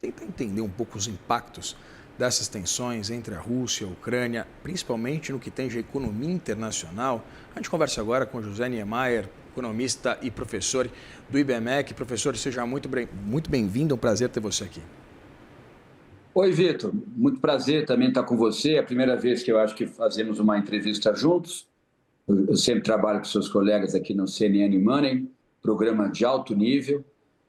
Tenta entender um pouco os impactos dessas tensões entre a Rússia e a Ucrânia, principalmente no que tange a economia internacional. A gente conversa agora com José Niemeyer, economista e professor do IBMEC. Professor, seja muito bem-vindo, é um prazer ter você aqui. Oi, Vitor. Muito prazer também estar com você. É a primeira vez que eu acho que fazemos uma entrevista juntos. Eu sempre trabalho com seus colegas aqui no CNN Money, programa de alto nível,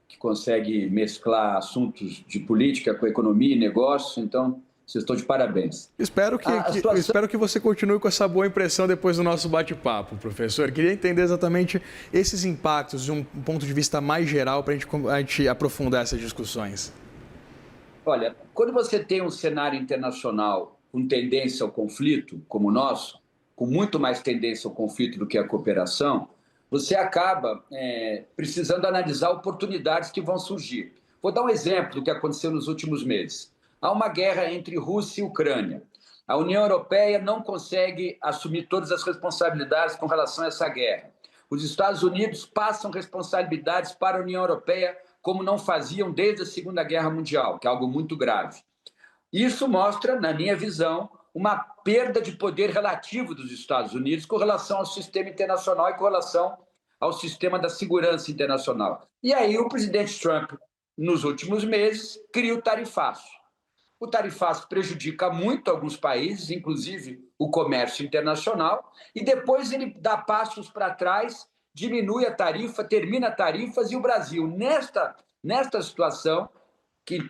que consegue mesclar assuntos de política com economia e negócios. Então, vocês estão de parabéns. Espero que você continue com essa boa impressão depois do nosso bate-papo, professor. Queria entender exatamente esses impactos de um ponto de vista mais geral para a gente aprofundar essas discussões. Olha, quando você tem um cenário internacional com tendência ao conflito, como o nosso, com muito mais tendência ao conflito do que à cooperação, você acaba precisando analisar oportunidades que vão surgir. Vou dar um exemplo do que aconteceu nos últimos meses. Há uma guerra entre Rússia e Ucrânia. A União Europeia não consegue assumir todas as responsabilidades com relação a essa guerra. Os Estados Unidos passam responsabilidades para a União Europeia como não faziam desde a Segunda Guerra Mundial, que é algo muito grave. Isso mostra, na minha visão, uma perda de poder relativo dos Estados Unidos com relação ao sistema internacional e com relação ao sistema da segurança internacional. E aí o presidente Trump, nos últimos meses, cria o tarifaço. O tarifaço prejudica muito alguns países, inclusive o comércio internacional, e depois ele dá passos para trás, diminui a tarifa, termina tarifas, e o Brasil, nesta situação, que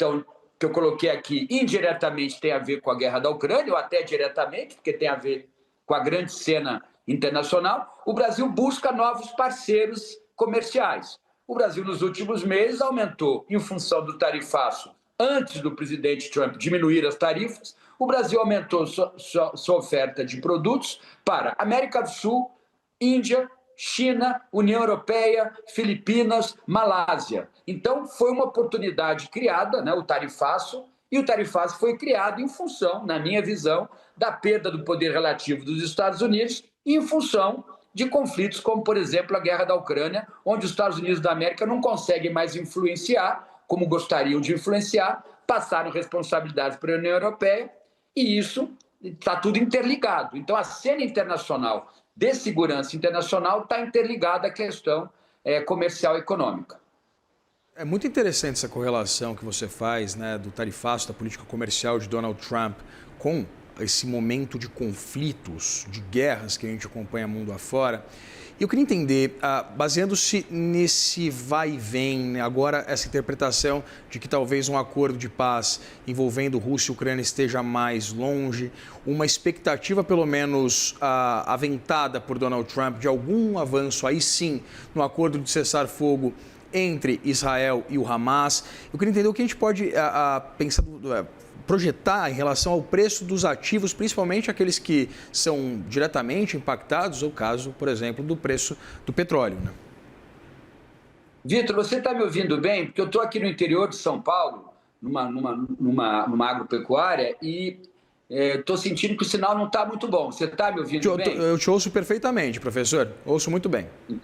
eu coloquei aqui, indiretamente tem a ver com a guerra da Ucrânia, ou até diretamente, porque tem a ver com a grande cena internacional, o Brasil busca novos parceiros comerciais. O Brasil, nos últimos meses, aumentou, em função do tarifaço, antes do presidente Trump diminuir as tarifas, o Brasil aumentou sua oferta de produtos para América do Sul, Índia, China, União Europeia, Filipinas, Malásia. Então, foi uma oportunidade criada, o tarifaço, e o tarifaço foi criado em função, na minha visão, da perda do poder relativo dos Estados Unidos e em função de conflitos como, por exemplo, a guerra da Ucrânia, onde os Estados Unidos da América não conseguem mais influenciar como gostariam de influenciar, passaram responsabilidades para a União Europeia, e isso está tudo interligado. Então, a cena internacional de segurança internacional está interligada à questão comercial e econômica. É muito interessante essa correlação que você faz, né, do tarifaço, da política comercial de Donald Trump com esse momento de conflitos, de guerras que a gente acompanha mundo afora. E eu queria entender, baseando-se nesse vai e vem, né, agora essa interpretação de que talvez um acordo de paz envolvendo Rússia e Ucrânia esteja mais longe, uma expectativa pelo menos aventada por Donald Trump de algum avanço aí sim no acordo de cessar-fogo entre Israel e o Hamas. Eu queria entender o que a gente pode pensar, projetar em relação ao preço dos ativos, principalmente aqueles que são diretamente impactados, ou caso, por exemplo, do preço do petróleo, né? Vitor, você está me ouvindo bem? Porque eu estou aqui no interior de São Paulo, numa agropecuária, e estou sentindo que o sinal não está muito bom. Você está me ouvindo bem? Eu te ouço perfeitamente, professor. Ouço muito bem. O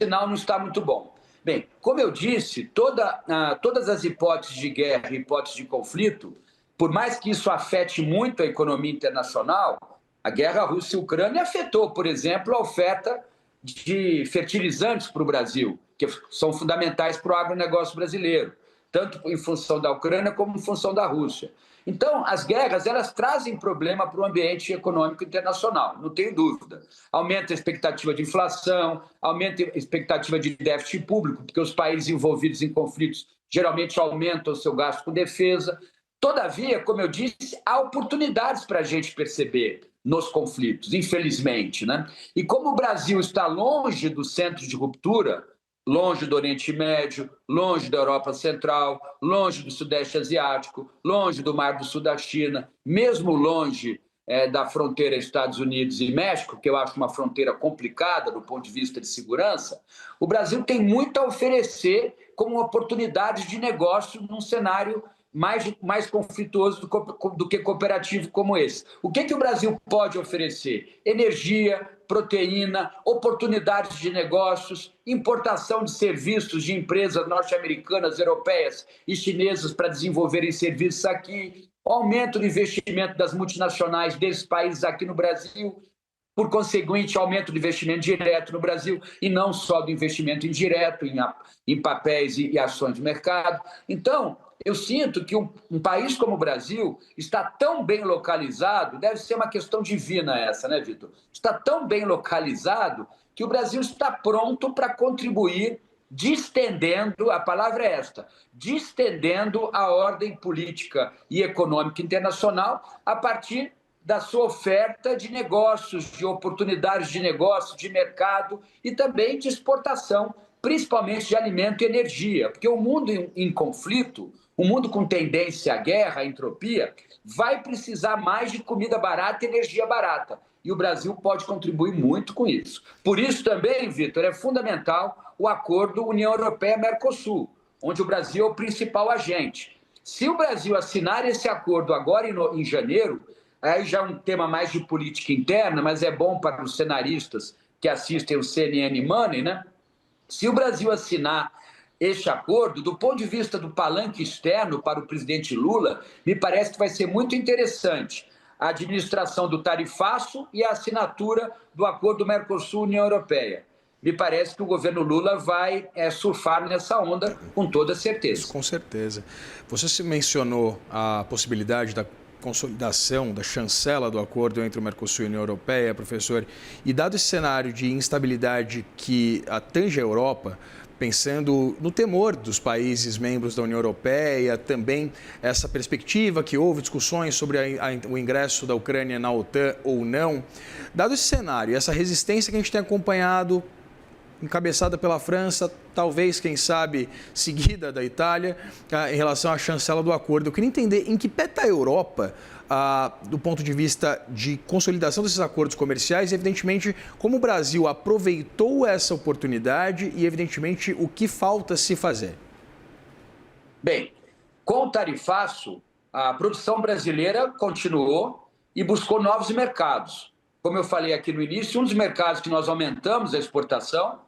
sinal não está muito bom. Bem, como eu disse, todas as hipóteses de guerra e hipóteses de conflito, por mais que isso afete muito a economia internacional, a guerra Rússia-Ucrânia afetou, por exemplo, a oferta de fertilizantes para o Brasil, que são fundamentais para o agronegócio brasileiro, tanto em função da Ucrânia como em função da Rússia. Então, as guerras, elas trazem problema para o ambiente econômico internacional, não tenho dúvida. Aumenta a expectativa de inflação, aumenta a expectativa de déficit público, porque os países envolvidos em conflitos geralmente aumentam o seu gasto com defesa. Todavia, como eu disse, há oportunidades para a gente perceber nos conflitos, infelizmente, né? E como o Brasil está longe do centro de ruptura, longe do Oriente Médio, longe da Europa Central, longe do Sudeste Asiático, longe do Mar do Sul da China, mesmo longe da fronteira Estados Unidos e México, que eu acho uma fronteira complicada do ponto de vista de segurança, o Brasil tem muito a oferecer como oportunidades de negócio num cenário mais conflituoso do que cooperativo como esse. O que o Brasil pode oferecer? Energia, proteína, oportunidades de negócios, importação de serviços de empresas norte-americanas, europeias e chinesas para desenvolverem serviços aqui, aumento do investimento das multinacionais desses países aqui no Brasil, por conseguinte, aumento do investimento direto no Brasil e não só do investimento indireto em papéis e ações de mercado. Então, eu sinto que um país como o Brasil está tão bem localizado, deve ser uma questão divina essa, né, Vitor? Está tão bem localizado que o Brasil está pronto para contribuir, distendendo, a palavra é esta, distendendo a ordem política e econômica internacional a partir da sua oferta de negócios, de oportunidades de negócio, de mercado e também de exportação, principalmente de alimento e energia. Porque o mundo em conflito, o mundo com tendência à guerra, à entropia, vai precisar mais de comida barata e energia barata. E o Brasil pode contribuir muito com isso. Por isso também, Vitor, é fundamental o acordo União Europeia-Mercosul, onde o Brasil é o principal agente. Se o Brasil assinar esse acordo agora em janeiro, aí já é um tema mais de política interna, mas é bom para os cenaristas que assistem o CNN Money, né? Se o Brasil assinar este acordo, do ponto de vista do palanque externo para o presidente Lula, me parece que vai ser muito interessante a administração do tarifaço e a assinatura do acordo Mercosul-União Europeia. Me parece que o governo Lula vai surfar nessa onda com toda certeza. Isso, com certeza. Você se mencionou a possibilidade da consolidação da chancela do acordo entre o Mercosul e a União Europeia, professor, e dado esse cenário de instabilidade que atinge a Europa, pensando no temor dos países membros da União Europeia, também essa perspectiva que houve discussões sobre o ingresso da Ucrânia na OTAN ou não, dado esse cenário, essa resistência que a gente tem acompanhado, encabeçada pela França, talvez, quem sabe, seguida da Itália, em relação à chancela do acordo. Eu queria entender em que pé está a Europa, do ponto de vista de consolidação desses acordos comerciais e, evidentemente, como o Brasil aproveitou essa oportunidade e, evidentemente, o que falta se fazer. Bem, com o tarifaço, a produção brasileira continuou e buscou novos mercados. Como eu falei aqui no início, um dos mercados que nós aumentamos a exportação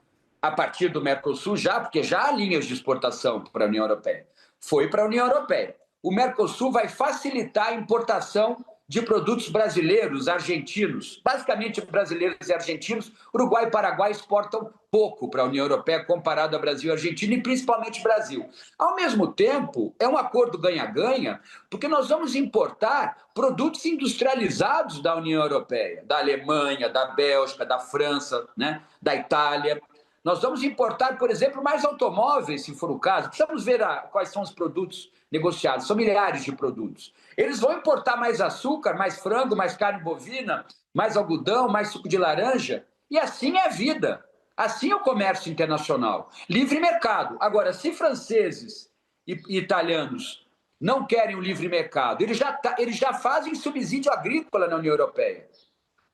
a partir do Mercosul porque já há linhas de exportação para a União Europeia, foi para a União Europeia. O Mercosul vai facilitar a importação de produtos brasileiros, argentinos, basicamente brasileiros e argentinos. Uruguai e Paraguai exportam pouco para a União Europeia comparado a Brasil e Argentina, e principalmente Brasil. Ao mesmo tempo, é um acordo ganha-ganha, porque nós vamos importar produtos industrializados da União Europeia, da Alemanha, da Bélgica, da França, né, da Itália. Nós vamos importar, por exemplo, mais automóveis, se for o caso. Precisamos ver quais são os produtos negociados. São milhares de produtos. Eles vão importar mais açúcar, mais frango, mais carne bovina, mais algodão, mais suco de laranja. E assim é a vida. Assim é o comércio internacional. Livre mercado. Agora, se franceses e italianos não querem o livre mercado, eles já fazem subsídio agrícola na União Europeia.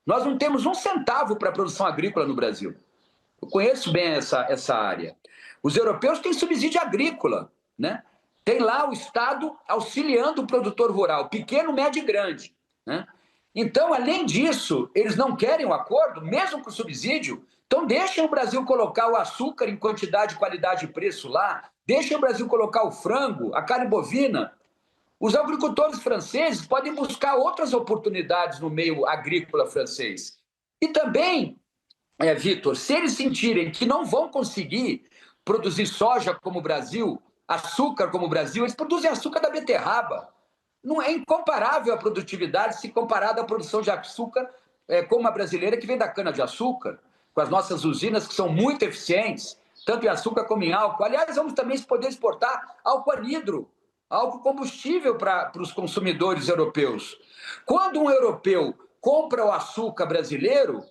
Nós não temos um centavo para a produção agrícola no Brasil. Eu conheço bem essa área. Os europeus têm subsídio agrícola, né? Tem lá o Estado auxiliando o produtor rural, pequeno, médio e grande, né? Então, além disso, eles não querem o acordo, mesmo com o subsídio. Então, deixem o Brasil colocar o açúcar em quantidade, qualidade e preço lá. Deixem o Brasil colocar o frango, a carne bovina. Os agricultores franceses podem buscar outras oportunidades no meio agrícola francês. E também, Vitor, se eles sentirem que não vão conseguir produzir soja como o Brasil, açúcar como o Brasil, eles produzem açúcar da beterraba. Não é incomparável a produtividade se comparada à produção de açúcar como a brasileira, que vem da cana-de-açúcar, com as nossas usinas que são muito eficientes, tanto em açúcar como em álcool. Aliás, vamos também poder exportar álcool anidro, álcool combustível para os consumidores europeus. Quando um europeu compra o açúcar brasileiro,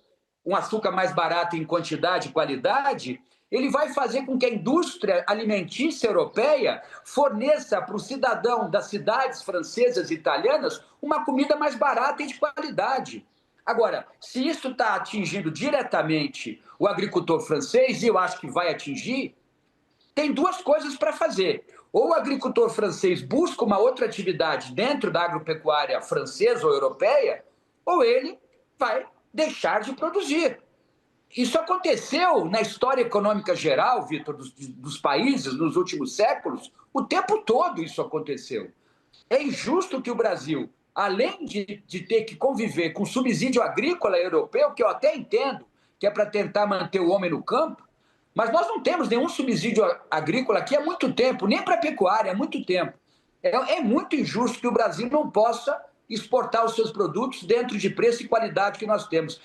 um açúcar mais barato em quantidade e qualidade, ele vai fazer com que a indústria alimentícia europeia forneça para o cidadão das cidades francesas e italianas uma comida mais barata e de qualidade. Agora, se isso está atingindo diretamente o agricultor francês, e eu acho que vai atingir, tem duas coisas para fazer. Ou o agricultor francês busca uma outra atividade dentro da agropecuária francesa ou europeia, ou ele vai deixar de produzir. Isso aconteceu na história econômica geral, Vitor, dos países nos últimos séculos, o tempo todo isso aconteceu. É injusto que o Brasil, além de ter que conviver com subsídio agrícola europeu, que eu até entendo, que é para tentar manter o homem no campo, mas nós não temos nenhum subsídio agrícola aqui há muito tempo, nem para pecuária, há muito tempo. É muito injusto que o Brasil não possa exportar os seus produtos dentro de preço e qualidade que nós temos.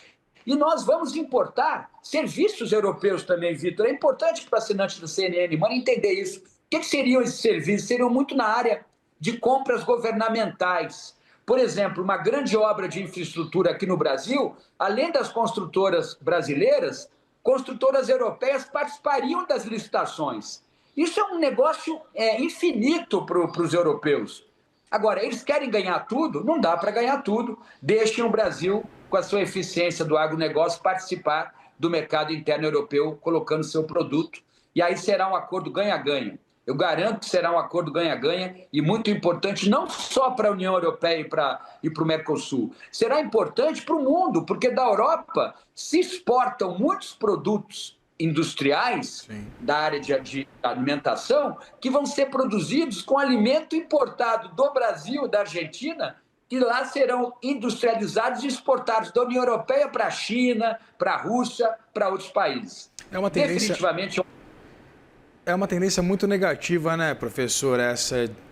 E nós vamos importar serviços europeus também, Vitor. É importante para o assinante do CNN Money entender isso. O que seriam esses serviços? Seriam muito na área de compras governamentais. Por exemplo, uma grande obra de infraestrutura aqui no Brasil, além das construtoras brasileiras, construtoras europeias participariam das licitações. Isso é um negócio infinito para os europeus. Agora, eles querem ganhar tudo? Não dá para ganhar tudo. Deixem o Brasil, com a sua eficiência do agronegócio, participar do mercado interno europeu, colocando seu produto. E aí será um acordo ganha-ganha. Eu garanto que será um acordo ganha-ganha e muito importante, não só para a União Europeia e para o Mercosul. Será importante para o mundo, porque da Europa se exportam muitos produtos industriais, sim, da área de alimentação, que vão ser produzidos com alimento importado do Brasil, da Argentina, que lá serão industrializados e exportados da União Europeia para a China, para a Rússia, para outros países. É uma tendência... Definitivamente... É uma tendência muito negativa, né, professor?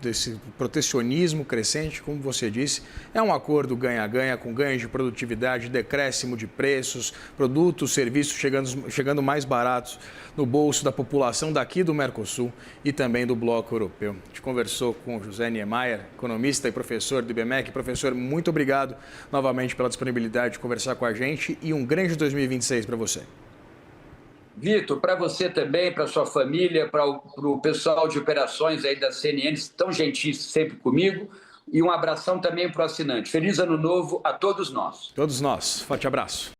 Desse protecionismo crescente, como você disse, é um acordo ganha-ganha, com ganhos de produtividade, decréscimo de preços, produtos, serviços chegando mais baratos no bolso da população daqui do Mercosul e também do Bloco Europeu. A gente conversou com José Niemeyer, economista e professor do IBMEC. Professor, muito obrigado novamente pela disponibilidade de conversar com a gente e um grande 2026 para você. Vitor, para você também, para sua família, para o pessoal de operações aí da CNN, tão gentis sempre comigo, e um abração também para o assinante. Feliz Ano Novo a todos nós. Todos nós. Forte abraço.